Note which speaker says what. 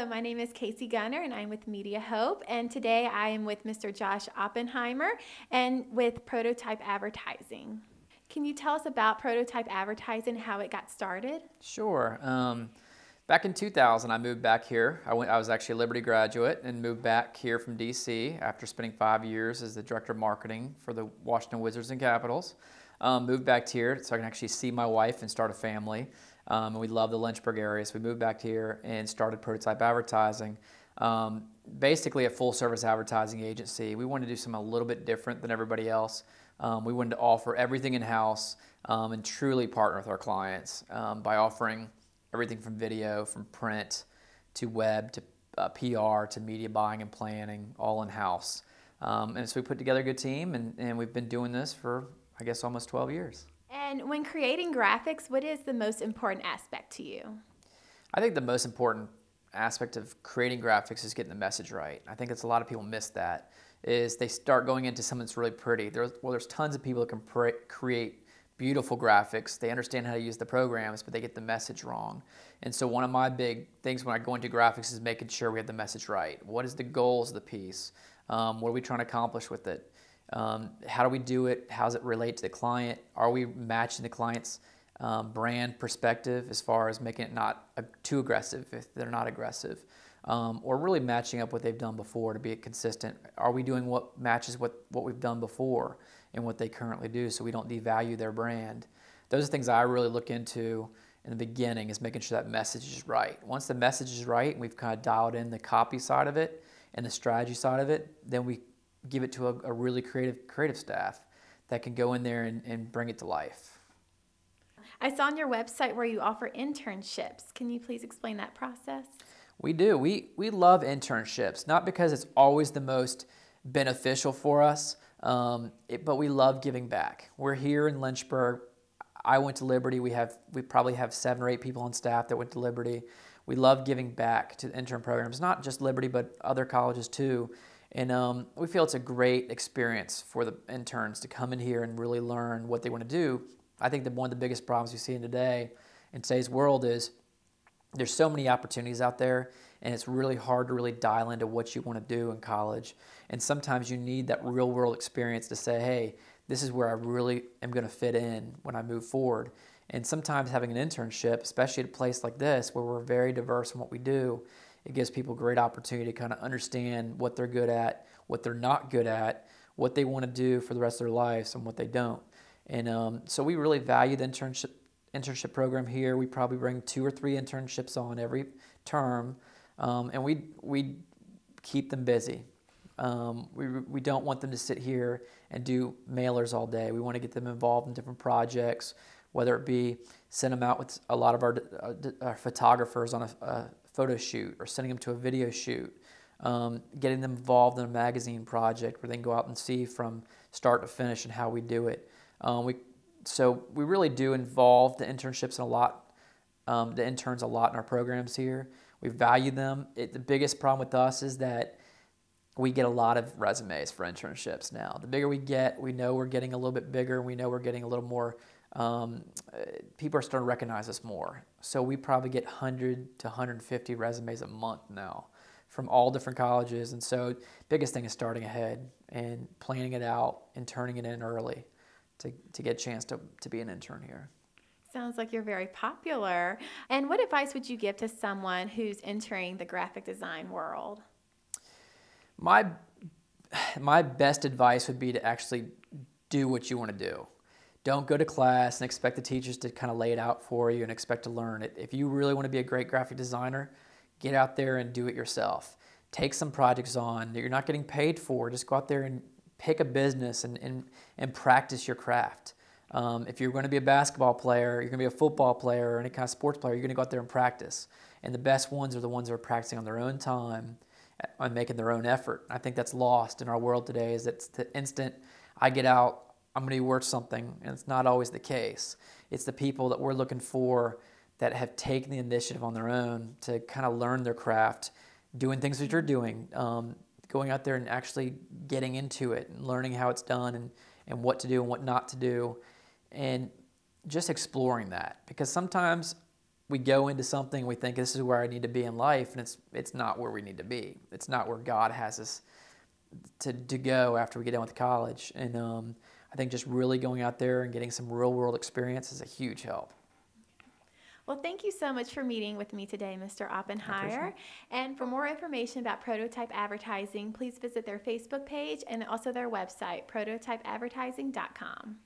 Speaker 1: my name is Casey Gunter and I'm with Media Hope, and today I am with Mr. Josh Oppenheimer and with Prototype Advertising. Can you tell us about Prototype Advertising, how it got started?
Speaker 2: Sure. Back in 2000, I moved back here. I was actually a Liberty graduate and moved back here from DC after spending 5 years as the director of marketing for the Washington Wizards and Capitals. Moved back here so I can actually see my wife and start a family. And we love the Lynchburg area, so we moved back here and started Prototype Advertising. Basically a full-service advertising agency. We wanted to do something a little bit different than everybody else. We wanted to offer everything in-house and truly partner with our clients by offering everything from video, from print, to web, to PR, to media buying and planning, all in-house. And so we put together a good team, and we've been doing this for, I guess, almost 12 years.
Speaker 1: And when creating graphics, what is the most important aspect to you?
Speaker 2: I think the most important aspect of creating graphics is getting the message right. I think that's a lot of people miss that, is they start going into something that's really pretty. There's tons of people that can create beautiful graphics. They understand how to use the programs, but they get the message wrong. And so one of my big things when I go into graphics is making sure we have the message right. What is the goals of the piece? What are we trying to accomplish with it? How do we do it? How does it relate to the client? Are we matching the client's brand perspective as far as making it not too aggressive if they're not aggressive? Or really matching up what they've done before to be consistent. Are we doing what matches what we've done before and what they currently do so we don't devalue their brand? Those are things I really look into in the beginning, is making sure that message is right. Once the message is right and we've kind of dialed in the copy side of it and the strategy side of it, then we give it to a really creative staff that can go in there and bring it to life.
Speaker 1: I saw on your website where you offer internships. Can you please explain that process?
Speaker 2: We do. We love internships, not because it's always the most beneficial for us, but we love giving back. We're here in Lynchburg. I went to Liberty. We probably have 7 or 8 people on staff that went to Liberty. We love giving back to the intern programs, not just Liberty, but other colleges too. And we feel it's a great experience for the interns to come in here and really learn what they want to do. I think that one of the biggest problems we see in today's world is there's so many opportunities out there, and it's really hard to really dial into what you want to do in college. And sometimes you need that real world experience to say, hey, this is where I really am going to fit in when I move forward. And sometimes having an internship, especially at a place like this where we're very diverse in what we do, it gives people great opportunity to kind of understand what they're good at, what they're not good at, what they want to do for the rest of their lives and what they don't. And so we really value the internship program here. We probably bring 2 or 3 internships on every term, and we keep them busy. We don't want them to sit here and do mailers all day. We want to get them involved in different projects, whether it be send them out with a lot of our photographers on a photo shoot, or sending them to a video shoot, getting them involved in a magazine project where they can go out and see from start to finish and how we do it. So we really do involve the internships the interns a lot in our programs here. We value them. The biggest problem with us is that we get a lot of resumes for internships now. The bigger we get, we know we're getting a little bit bigger. We know we're getting a little more, people are starting to recognize us more. So we probably get 100 to 150 resumes a month now from all different colleges. And so biggest thing is starting ahead and planning it out and turning it in early to get a chance to be an intern here.
Speaker 1: Sounds like you're very popular. And what advice would you give to someone who's entering the graphic design world?
Speaker 2: My best advice would be to actually do what you want to do. Don't go to class and expect the teachers to kind of lay it out for you and expect to learn it. If you really want to be a great graphic designer, get out there and do it yourself. Take some projects on that you're not getting paid for. Just go out there and pick a business and practice your craft. If you're going to be a basketball player, you're going to be a football player, or any kind of sports player, you're going to go out there and practice. And the best ones are the ones that are practicing on their own time and making their own effort. I think that's lost in our world today, is it's the instant I get out, I'm going to be worth something, and it's not always the case. It's the people that we're looking for that have taken the initiative on their own to kind of learn their craft, doing things that you're doing, going out there and actually getting into it and learning how it's done and what to do and what not to do, and just exploring that. Because sometimes we go into something, we think this is where I need to be in life, and it's not where we need to be. It's not where God has us to go after we get done with college. And I think just really going out there and getting some real world experience is a huge help.
Speaker 1: Well, thank you so much for meeting with me today, Mr. Oppenheimer. And for more information about Prototype Advertising, please visit their Facebook page and also their website, prototypeadvertising.com.